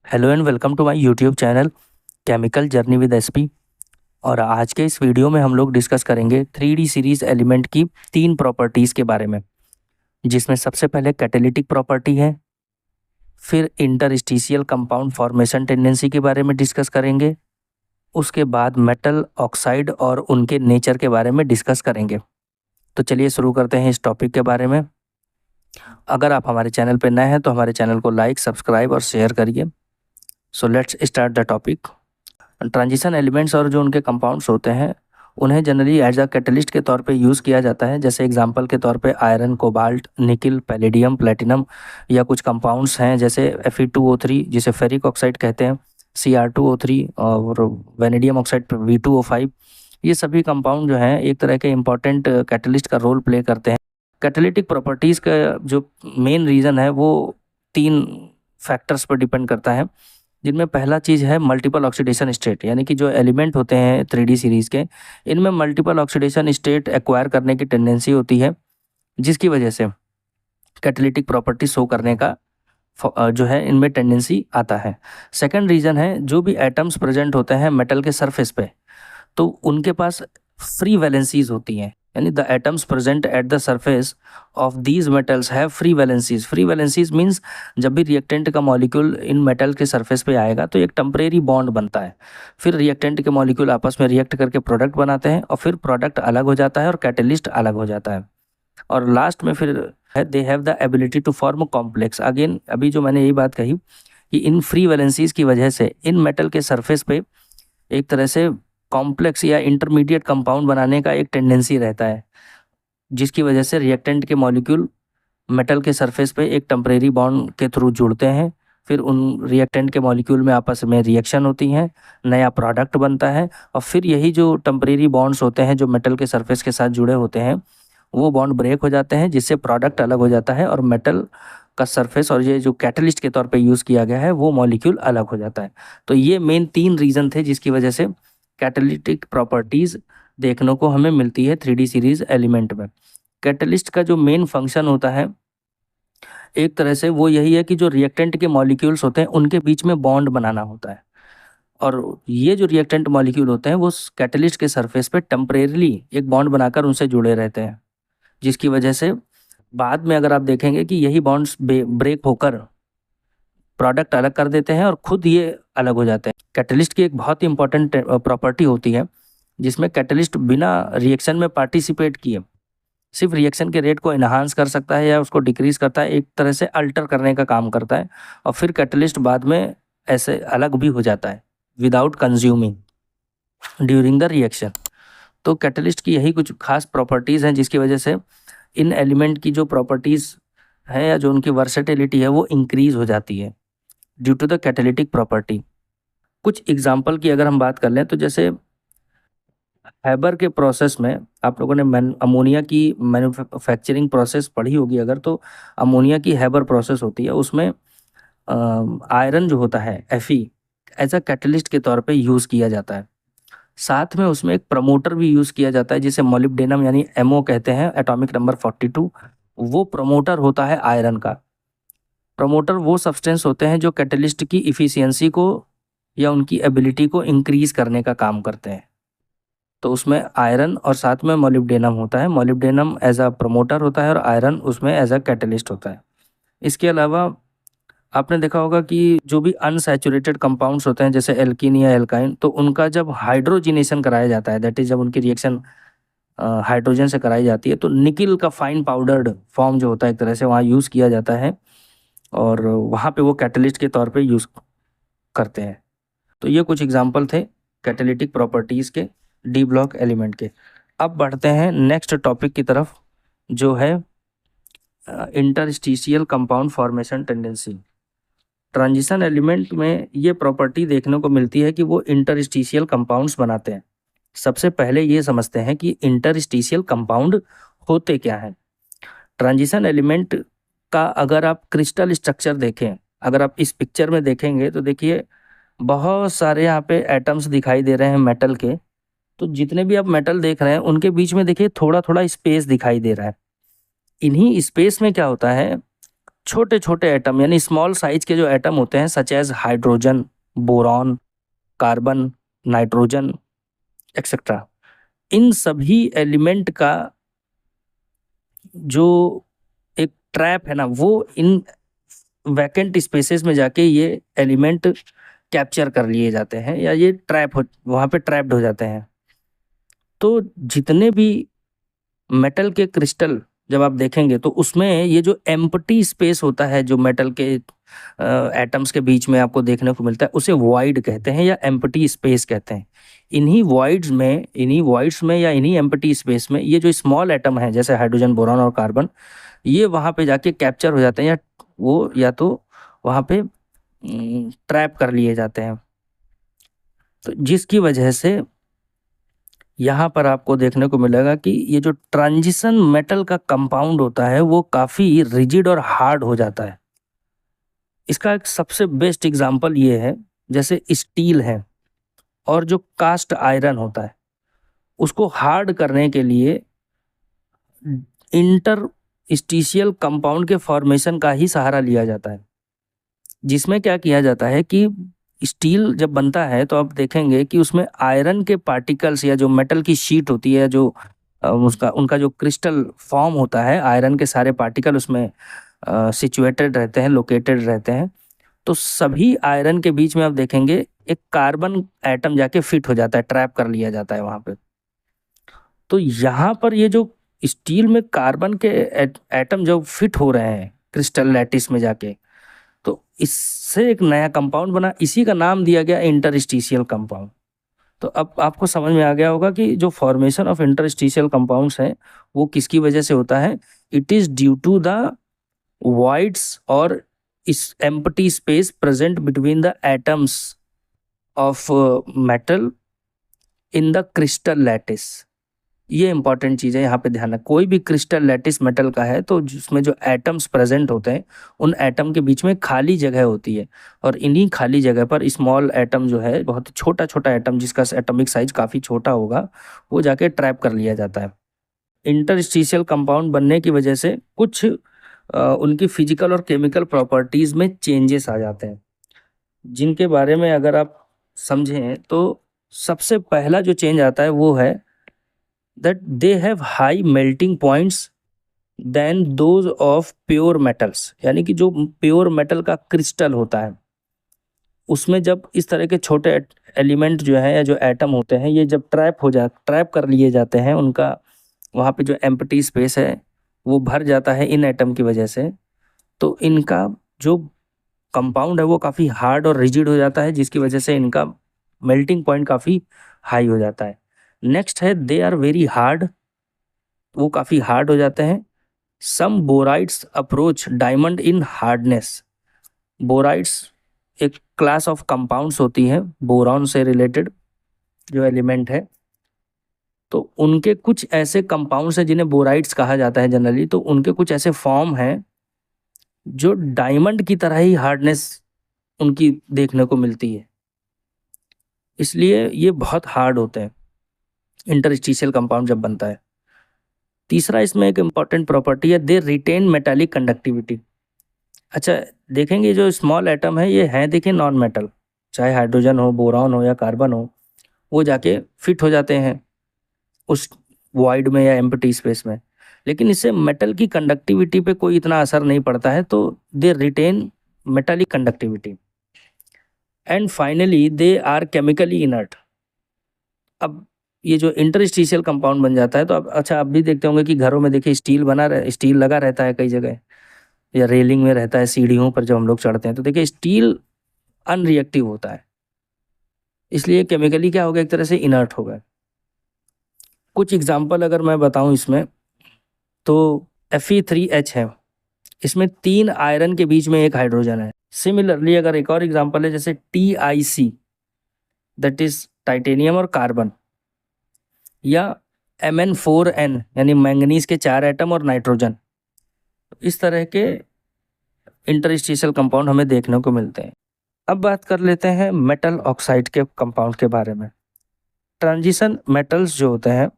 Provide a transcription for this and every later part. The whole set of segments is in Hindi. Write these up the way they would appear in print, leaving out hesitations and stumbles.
Hello and welcome to my YouTube channel chemical journey with SP. और आज के इस वीडियो में हम लोग डिस्कस करेंगे 3D सीरीज एलिमेंट की 3 प्रॉपर्टीज़ के बारे में, जिसमें सबसे पहले कैटेलिटिक प्रॉपर्टी है, फिर इंटरस्टिशियल कंपाउंड फॉर्मेशन टेंडेंसी के बारे में डिस्कस करेंगे, उसके बाद मेटल ऑक्साइड और उनके नेचर के बारे में डिस्कस करेंगे। तो चलिए शुरू करते हैं इस टॉपिक के बारे में। अगर आप हमारे चैनल पर नए हैं तो हमारे चैनल को लाइक, सब्सक्राइब और शेयर करिए। So let's start the topic. Transition elements और जो उनके कंपाउंड्स होते हैं उन्हें जनरली एज अ कैटलिस्ट के तौर पे यूज़ किया जाता है। जैसे एग्जांपल के तौर पे iron, cobalt, nickel, palladium, platinum, या कुछ कंपाउंड्स हैं जैसे Fe2O3 जिसे फेरिक ऑक्साइड कहते हैं, Cr2O3 और वेनेडियम ऑक्साइड V2O5। ये सभी कंपाउंड जो हैं एक तरह के इम्पॉर्टेंट कैटलिस्ट का रोल प्ले करते हैं। कैटेलिटिक प्रॉपर्टीज़ का जो मेन रीज़न है वो 3 फैक्टर्स पर डिपेंड करता है, जिनमें पहला चीज़ है मल्टीपल ऑक्सीडेशन स्टेट। यानी कि जो एलिमेंट होते हैं 3D सीरीज़ के, इनमें मल्टीपल ऑक्सीडेशन स्टेट एक्वायर करने की टेंडेंसी होती है, जिसकी वजह से कैटेलिटिक प्रॉपर्टी शो करने का जो है इनमें टेंडेंसी आता है। सेकंड रीज़न है जो भी एटम्स प्रेजेंट होते हैं मेटल के सरफेस पे, तो उनके पास फ्री वैलेंसीज होती हैं। यानी the atoms present at the surface of these metals have free valencies. Free valencies means जब भी रिएक्टेंट का मॉलिक्यूल इन मेटल के सरफेस पे आएगा तो एक टेम्परेरी बॉन्ड बनता है, फिर रिएक्टेंट के मॉलिक्यूल आपस में रिएक्ट करके प्रोडक्ट बनाते हैं और फिर प्रोडक्ट अलग हो जाता है और कैटेलिस्ट अलग हो जाता है। और लास्ट में फिर है they have the ability to form complex. Again अभी जो मैंने यही बात कही कि इन फ्री वैलेंसीज की वजह से इन मेटल के सरफेस पे एक तरह से कॉम्प्लेक्स या इंटरमीडिएट कंपाउंड बनाने का एक टेंडेंसी रहता है, जिसकी वजह से रिएक्टेंट के मॉलिक्यूल मेटल के सरफेस पे एक टेम्परेरी बॉन्ड के थ्रू जुड़ते हैं, फिर उन रिएक्टेंट के मॉलिक्यूल में आपस में रिएक्शन होती हैं, नया प्रोडक्ट बनता है, और फिर यही जो टेम्परेरी बॉन्ड्स होते हैं जो मेटल के सरफेस के साथ जुड़े होते हैं वो बॉन्ड ब्रेक हो जाते हैं, जिससे प्रोडक्ट अलग हो जाता है और मेटल का सरफेस और ये जो कैटलिस्ट के तौर पे यूज़ किया गया है वो मॉलिक्यूल अलग हो जाता है। तो ये मेन 3 रीज़न थे जिसकी वजह से कैटेलिटिक प्रॉपर्टीज़ देखने को हमें मिलती है 3D सीरीज एलिमेंट में। कैटलिस्ट का जो मेन फंक्शन होता है एक तरह से वो यही है कि जो रिएक्टेंट के मॉलिक्यूल्स होते हैं उनके बीच में बॉन्ड बनाना होता है, और ये जो रिएक्टेंट मॉलिक्यूल होते हैं वो कैटलिस्ट के सरफेस पे टेम्परेरीली एक बॉन्ड बनाकर उनसे जुड़े रहते हैं, जिसकी वजह से बाद में अगर आप देखेंगे कि यही बॉन्ड्स ब्रेक होकर प्रोडक्ट अलग कर देते हैं और खुद ये अलग हो जाते हैं। कैटलिस्ट की एक बहुत ही इंपॉर्टेंट प्रॉपर्टी होती है जिसमें कैटलिस्ट बिना रिएक्शन में पार्टिसिपेट किए सिर्फ रिएक्शन के रेट को इन्हांस कर सकता है या उसको डिक्रीज करता है, एक तरह से अल्टर करने का काम करता है, और फिर कैटलिस्ट बाद में ऐसे अलग भी हो जाता है without consuming during the reaction. तो कैटलिस्ट की यही कुछ खास प्रॉपर्टीज़ हैं जिसकी वजह से इन एलिमेंट की जो प्रॉपर्टीज़ है या जो उनकी वर्सेटिलिटी है वो इंक्रीज हो जाती है due to the catalytic property. कुछ एग्जांपल की अगर हम बात कर लें तो जैसे हैबर के प्रोसेस में आप लोगों ने अमोनिया की मैन्युफैक्चरिंग प्रोसेस पढ़ी होगी अगर, तो अमोनिया की हैबर प्रोसेस होती है, उसमें आयरन जो होता है Fe एज अ कैटलिस्ट के तौर पे यूज़ किया जाता है। साथ में उसमें एक प्रमोटर भी यूज़ किया जाता है जिसे मोलिब्डेनम यानी MO कहते हैं, एटॉमिक नंबर 42। वो प्रमोटर होता है आयरन का। प्रमोटर वो सब्सटेंस होते हैं जो कैटलिस्ट की इफ़िशियंसी को या उनकी एबिलिटी को इंक्रीज करने का काम करते हैं। तो उसमें आयरन और साथ में मोलिब्डेनम होता है। मोलिब्डेनम एज अ प्रमोटर होता है और आयरन उसमें एज अ कैटलिस्ट होता है। इसके अलावा आपने देखा होगा कि जो भी अनसैचुरेटेड कंपाउंड्स होते हैं जैसे एल्कीन या एल्काइन, तो उनका जब हाइड्रोजिनेशन कराया जाता है, दैट इज जब उनकी रिएक्शन हाइड्रोजन से कराई जाती है, तो निकिल का फाइन पाउडर्ड फॉर्म जो होता है एक तरह से वहाँ यूज़ किया जाता है और वहाँ पे वो कैटलिस्ट के तौर पे यूज़ करते हैं। तो ये कुछ एग्जांपल थे कैटेलिटिक प्रॉपर्टीज़ के डी ब्लॉक एलिमेंट के। अब बढ़ते हैं नेक्स्ट टॉपिक की तरफ जो है interstitial compound formation tendency. Transition element में ये प्रॉपर्टी देखने को मिलती है कि वो इंटरस्टिशियल कंपाउंड्स बनाते हैं। सबसे पहले ये समझते हैं कि इंटरस्टिशियल कंपाउंड होते क्या हैं। ट्रांजिशन एलिमेंट का अगर आप क्रिस्टल स्ट्रक्चर देखें, अगर आप इस पिक्चर में देखेंगे तो देखिए बहुत सारे यहाँ पे एटम्स दिखाई दे रहे हैं मेटल के। तो जितने भी आप मेटल देख रहे हैं उनके बीच में देखिए थोड़ा थोड़ा स्पेस दिखाई दे रहा है। इन्हीं स्पेस में क्या होता है, छोटे छोटे एटम यानी स्मॉल साइज के जो एटम होते हैं such as hydrogen, boron, carbon, nitrogen etcetera, इन सभी एलिमेंट का जो एक ट्रैप है ना, वो इन वैकेंट स्पेसेस में जाके ये एलिमेंट कैप्चर कर लिए जाते हैं या ये ट्रैप हो वहाँ पे ट्रैप्ड हो जाते हैं। तो जितने भी मेटल के क्रिस्टल जब आप देखेंगे तो उसमें ये जो एम्प्टी स्पेस होता है जो मेटल के एटम्स के बीच में आपको देखने को मिलता है उसे वॉइड कहते हैं या एम्प्टी स्पेस कहते हैं। इन्हीं वॉइड्स में या इन्हीं एम्प्टी स्पेस में ये जो स्मॉल एटम है जैसे हाइड्रोजन, बोरॉन और कार्बन, ये वहाँ पे जाके कैप्चर हो जाते हैं या वो या तो वहाँ पे ट्रैप कर लिए जाते हैं। तो जिसकी वजह से यहाँ पर आपको देखने को मिलेगा कि ये जो ट्रांजिशन मेटल का कंपाउंड होता है वो काफ़ी रिजिड और हार्ड हो जाता है। इसका एक सबसे बेस्ट एग्जांपल ये है, जैसे स्टील है और जो कास्ट आयरन होता है उसको हार्ड करने के लिए इंटरस्टिशियल कंपाउंड के फॉर्मेशन का ही सहारा लिया जाता है। जिसमें क्या किया जाता है कि स्टील जब बनता है तो आप देखेंगे कि उसमें आयरन के पार्टिकल्स या जो मेटल की शीट होती है, जो उसका उनका जो क्रिस्टल फॉर्म होता है, आयरन के सारे पार्टिकल उसमें सिचुएटेड रहते हैं, लोकेटेड रहते हैं। तो सभी आयरन के बीच में आप देखेंगे एक कार्बन एटम जाके फिट हो जाता है, ट्रैप कर लिया जाता है वहाँ पे। तो यहाँ पर ये जो स्टील में कार्बन के एटम जो फिट हो रहे हैं क्रिस्टल लैटिस में जाके, तो इससे एक नया कंपाउंड बना, इसी का नाम दिया गया इंटरस्टिशियल कंपाउंड। तो अब आपको समझ में आ गया होगा कि जो फॉर्मेशन ऑफ इंटरस्टिशियल कंपाउंड्स है वो किसकी वजह से होता है। It is due to the voids और इस empty space present between the atoms of metal in the crystal lattice। ये इंपॉर्टेंट चीज़ है, यहाँ पे ध्यान रखना। कोई भी क्रिस्टल लैटिस मेटल का है तो जिसमें जो एटम्स प्रेजेंट होते हैं उन एटम के बीच में खाली जगह होती है और इन्हीं खाली जगह पर स्मॉल एटम जो है, बहुत छोटा छोटा एटम जिसका एटॉमिक साइज काफ़ी छोटा होगा, वो जाके ट्रैप कर लिया जाता है। इंटरस्टिशियल कंपाउंड बनने की वजह से कुछ उनकी फिजिकल और केमिकल प्रॉपर्टीज़ में चेंजेस आ जाते हैं, जिनके बारे में अगर आप समझें तो सबसे पहला जो चेंज आता है वो है that they have high melting points than those of pure metals. यानी कि जो प्योर मेटल का क्रिस्टल होता है उसमें जब इस तरह के छोटे एलिमेंट जो है या जो एटम होते हैं ये जब ट्रैप कर लिए जाते हैं, उनका वहाँ पे जो एम्प्टी स्पेस है वो भर जाता है इन एटम की वजह से, तो इनका जो कंपाउंड है वो काफ़ी हार्ड और रिजिड हो जाता है, जिसकी वजह से इनका मेल्टिंग पॉइंट काफ़ी हाई हो जाता है। नेक्स्ट है दे आर वेरी हार्ड, वो काफ़ी हार्ड हो जाते हैं। Some borides approach diamond in hardness. Borides एक क्लास ऑफ कंपाउंड्स होती हैं बोरॉन से रिलेटेड जो एलिमेंट है, तो उनके कुछ ऐसे कंपाउंड्स हैं जिन्हें बोराइड्स कहा जाता है जनरली। तो उनके कुछ ऐसे फॉर्म हैं जो डायमंड की तरह ही हार्डनेस उनकी देखने को मिलती है, इसलिए ये बहुत हार्ड होते हैं इंटरस्टिशियल कंपाउंड जब बनता है। तीसरा इसमें एक इम्पॉर्टेंट प्रॉपर्टी है, दे रिटेन मेटालिक कंडक्टिविटी। अच्छा, देखेंगे जो स्मॉल एटम है ये है देखिए नॉन मेटल, चाहे हाइड्रोजन हो, बोरॉन हो या कार्बन हो, वो जाके फिट हो जाते हैं उस वॉइड में या एम्प्टी स्पेस में, लेकिन इससे मेटल की कंडक्टिविटी पे कोई इतना असर नहीं पड़ता है, तो they retain metallic conductivity. And finally they are chemically inert. अब ये जो इंटरस्टिशियल कंपाउंड बन जाता है तो अब अच्छा आप भी देखते होंगे कि घरों में देखिए स्टील लगा रहता है कई जगह, या रेलिंग में रहता है सीढ़ियों पर जब हम लोग चढ़ते हैं, तो देखिए स्टील अनरिएक्टिव होता है, इसलिए केमिकली क्या होगा, एक तरह से इनर्ट होगा। कुछ एग्जांपल अगर मैं बताऊं इसमें तो Fe3H है, इसमें 3 आयरन के बीच में एक हाइड्रोजन है। सिमिलरली अगर एक और एग्जांपल है जैसे TiC, दैट इज टाइटेनियम और कार्बन, या Mn4n यानी मैंगनीज के 4 एटम और नाइट्रोजन, इस तरह के इंटरस्टिशियल कंपाउंड हमें देखने को मिलते हैं। अब बात कर लेते हैं मेटल ऑक्साइड के कंपाउंड के बारे में। ट्रांजिशन मेटल्स जो होते हैं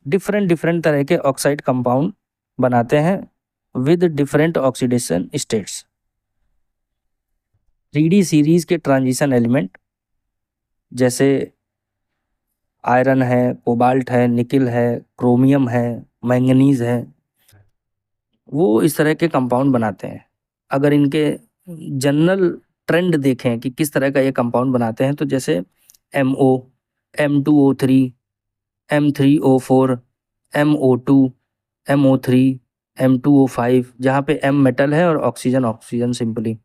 डिफरेंट डिफरेंट तरह के ऑक्साइड कंपाउंड बनाते हैं with different oxidation states. 3D series के ट्रांजिशन एलिमेंट जैसे आयरन है, कोबाल्ट है, निकिल है, क्रोमियम है, मैंगनीज है, वो इस तरह के कंपाउंड बनाते हैं। अगर इनके जनरल ट्रेंड देखें कि किस तरह का ये कंपाउंड बनाते हैं, तो जैसे MO, M2O3, M3O4, MO2, MO3, M2O5, जहाँ पे M मेटल है और ऑक्सीजन ऑक्सीजन सिंपली।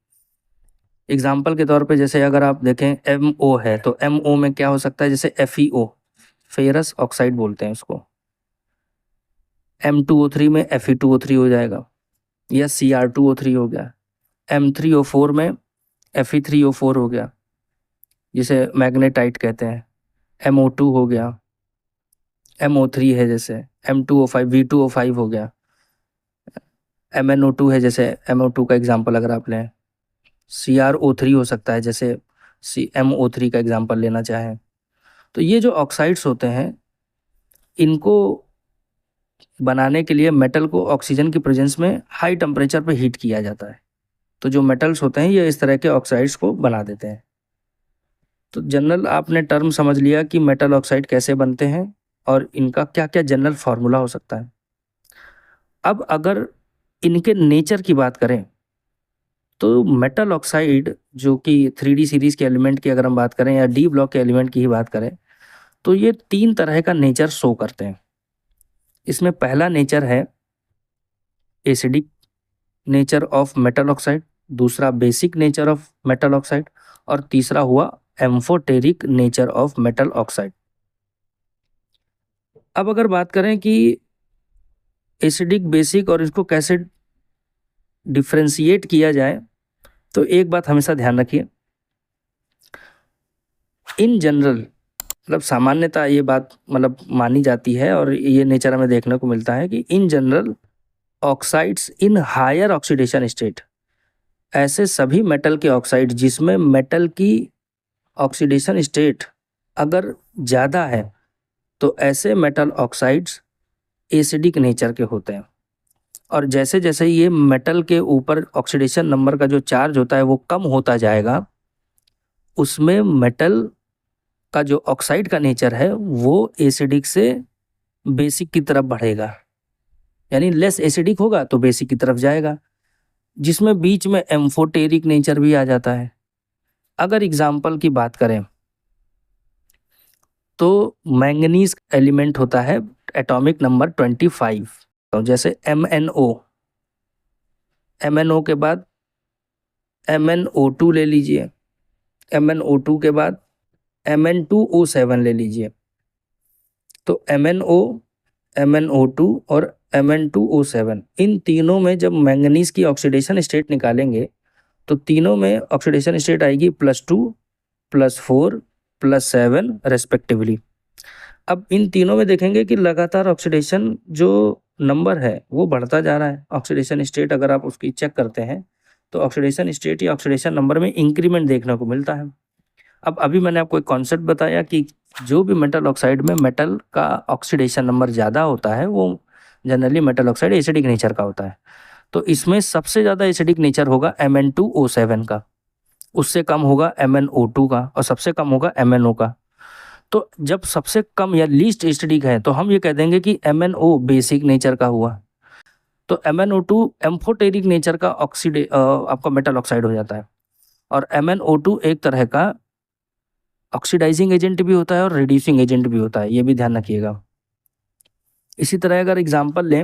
एग्जाम्पल के तौर पे जैसे अगर आप देखें MO है तो MO में क्या हो सकता है, जैसे FeO, फेरस ऑक्साइड बोलते हैं उसको। M2O3 में Fe2O3 हो जाएगा, या Cr2O3 हो गया। M3O4 में Fe3O4 हो गया, जिसे मैग्नेटाइट कहते हैं। MO2 हो गया, MO3 है जैसे M2O5, V2O5 हो गया। MnO2 है जैसे MO2 का एग्जाम्पल अगर आप लें। CrO3 हो सकता है जैसे MO3 का एग्जाम्पल लेना चाहें। तो ये जो ऑक्साइड्स होते हैं, इनको बनाने के लिए मेटल को ऑक्सीजन की प्रेजेंस में हाई टेम्परेचर पर हीट किया जाता है। तो जो मेटल्स होते हैं ये इस तरह के ऑक्साइड्स को बना देते हैं। तो जनरल आपने टर्म समझ लिया कि मेटल ऑक्साइड कैसे बनते हैं और इनका क्या क्या जनरल फार्मूला हो सकता है। अब अगर इनके नेचर की बात करें तो मेटल ऑक्साइड जो कि 3D सीरीज के एलिमेंट की अगर हम बात करें या डी ब्लॉक के एलिमेंट की ही बात करें, तो ये 3 तरह का नेचर शो करते हैं। इसमें पहला नेचर है acidic nature of metal oxide, दूसरा basic nature of metal oxide, और तीसरा हुआ amphoteric nature of metal oxide. अब अगर बात करें कि एसिडिक, बेसिक और इसको कैसे डिफ्रेंशिएट किया जाए, तो एक बात हमेशा ध्यान रखिए, इन जनरल मतलब सामान्यतः ये बात मतलब मानी जाती है और ये नेचर हमें देखने को मिलता है कि in general oxides in higher oxidation state, ऐसे सभी मेटल के ऑक्साइड जिसमें मेटल की ऑक्सीडेशन स्टेट अगर ज़्यादा है, तो ऐसे मेटल ऑक्साइड्स एसिडिक नेचर के होते हैं। और जैसे जैसे ये मेटल के ऊपर ऑक्सीडेशन नंबर का जो चार्ज होता है वो कम होता जाएगा, उसमें मेटल का जो ऑक्साइड का नेचर है वो एसिडिक से बेसिक की तरफ बढ़ेगा, यानी लेस एसिडिक होगा तो बेसिक की तरफ जाएगा, जिसमें बीच में एम्फोटेरिक नेचर भी आ जाता है। अगर एग्जाम्पल की बात करें तो मैंगनीज एलिमेंट होता है एटॉमिक नंबर 25, तो जैसे MnO के बाद MnO2 ले लीजिए, MnO2 के बाद Mn2O7 ले लीजिए। तो MnO, MnO2 और Mn2O7, इन तीनों में जब मैंगनीज की ऑक्सीडेशन स्टेट निकालेंगे तो तीनों में ऑक्सीडेशन स्टेट आएगी +2, +4, +7 रेस्पेक्टिवली। अब इन तीनों में देखेंगे कि लगातार ऑक्सीडेशन जो नंबर है वो बढ़ता जा रहा है। ऑक्सीडेशन स्टेट अगर आप उसकी चेक करते हैं तो ऑक्सीडेशन स्टेट या ऑक्सीडेशन नंबर में इंक्रीमेंट देखने को मिलता है। अब अभी मैंने आपको एक कॉन्सेप्ट बताया कि जो भी मेटल ऑक्साइड में मेटल का ऑक्सीडेशन नंबर ज़्यादा होता है वो generally metal oxide acidic nature का होता है। तो इसमें सबसे ज़्यादा एसिडिक नेचर होगा Mn2O7 का, उससे कम होगा MnO2 का और सबसे कम होगा MnO का। तो जब सबसे कम या लीस्ट एसिडिक है तो हम ये कह देंगे कि MnO बेसिक नेचर का हुआ, तो MnO2 एम्फोटेरिक नेचर का आपका मेटल ऑक्साइड हो जाता है। और MnO2 एक तरह का ऑक्सीडाइजिंग एजेंट भी होता है और रिड्यूसिंग एजेंट भी होता है, ये भी ध्यान रखिएगा। इसी तरह अगर एग्जांपल लें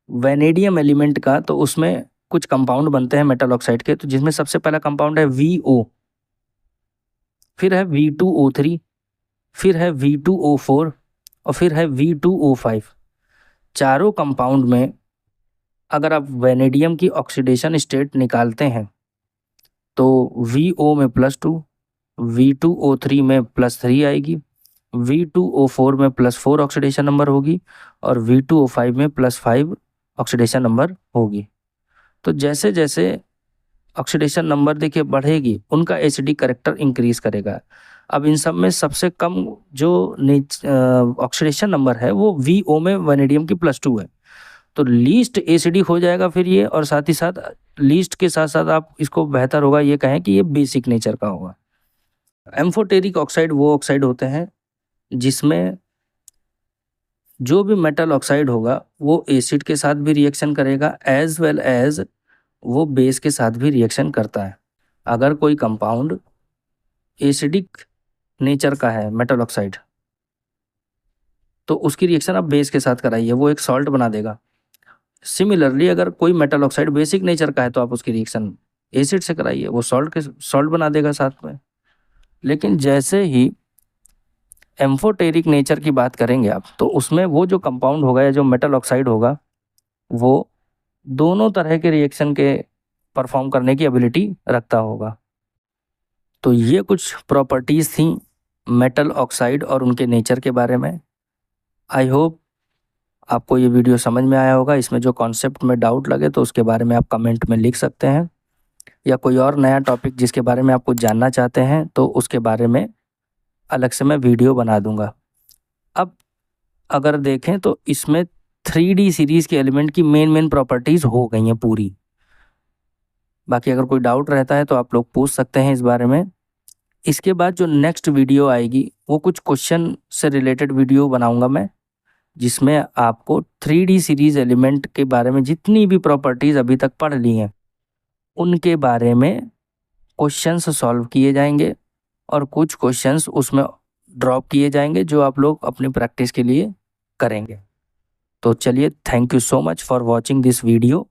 वैनेडियम एलिमेंट का, तो उसमें कुछ कंपाउंड बनते हैं मेटल ऑक्साइड के, तो जिसमें सबसे पहला कंपाउंड है VO, फिर है V2O3, फिर है V2O4 और फिर है V2O5। चारों कंपाउंड में अगर आप वैनेडियम की ऑक्सीडेशन स्टेट निकालते हैं तो VO में +2, V2O3 में +3 आएगी, V2O4 में +4 ऑक्सीडेशन नंबर होगी और V2O5 में +5 ऑक्सीडेशन नंबर होगी। तो जैसे जैसे ऑक्सीडेशन नंबर देखिए बढ़ेगी, उनका एसिडिक कैरेक्टर इंक्रीज करेगा। अब इन सब में सबसे कम जो ऑक्सीडेशन नंबर है वो VO में वैनेडियम की +2 है, तो लीस्ट एसिडिक हो जाएगा फिर ये, और साथ ही साथ लीस्ट के साथ साथ आप इसको बेहतर होगा ये कहें कि ये बेसिक नेचर का होगा। एम्फोटेरिक ऑक्साइड वो ऑक्साइड होते हैं जिसमें जो भी मेटल ऑक्साइड होगा वो एसिड के साथ भी रिएक्शन करेगा एज वेल एज वो बेस के साथ भी रिएक्शन करता है। अगर कोई कंपाउंड एसिडिक नेचर का है मेटल ऑक्साइड, तो उसकी रिएक्शन आप बेस के साथ कराइए, वो एक सॉल्ट बना देगा। सिमिलरली अगर कोई मेटल ऑक्साइड बेसिक नेचर का है तो आप उसकी रिएक्शन एसिड से कराइए, वो सॉल्ट बना देगा साथ में। लेकिन जैसे ही एम्फोटेरिक नेचर की बात करेंगे आप, तो उसमें वो जो कंपाउंड होगा या जो मेटल ऑक्साइड होगा वो दोनों तरह के रिएक्शन के परफॉर्म करने की एबिलिटी रखता होगा। तो ये कुछ प्रॉपर्टीज़ थी मेटल ऑक्साइड और उनके नेचर के बारे में। आई होप आपको ये वीडियो समझ में आया होगा। इसमें जो कॉन्सेप्ट में डाउट लगे तो उसके बारे में आप कमेंट में लिख सकते हैं, या कोई और नया टॉपिक जिसके बारे में आप कुछ जानना चाहते हैं तो उसके बारे में अलग से मैं वीडियो बना दूंगा। अब अगर देखें तो इसमें 3D सीरीज़ के एलिमेंट की मेन प्रॉपर्टीज़ हो गई हैं पूरी। बाकी अगर कोई डाउट रहता है तो आप लोग पूछ सकते हैं इस बारे में। इसके बाद जो नेक्स्ट वीडियो आएगी वो कुछ क्वेश्चन से रिलेटेड वीडियो बनाऊंगा मैं, जिसमें आपको 3D सीरीज़ एलिमेंट के बारे में जितनी भी प्रॉपर्टीज़ अभी तक पढ़ ली हैं उनके बारे में क्वेश्चंस सॉल्व किए जाएंगे और कुछ क्वेश्चंस उसमें ड्रॉप किए जाएंगे जो आप लोग अपनी प्रैक्टिस के लिए करेंगे। तो चलिए, thank you so much for watching this video.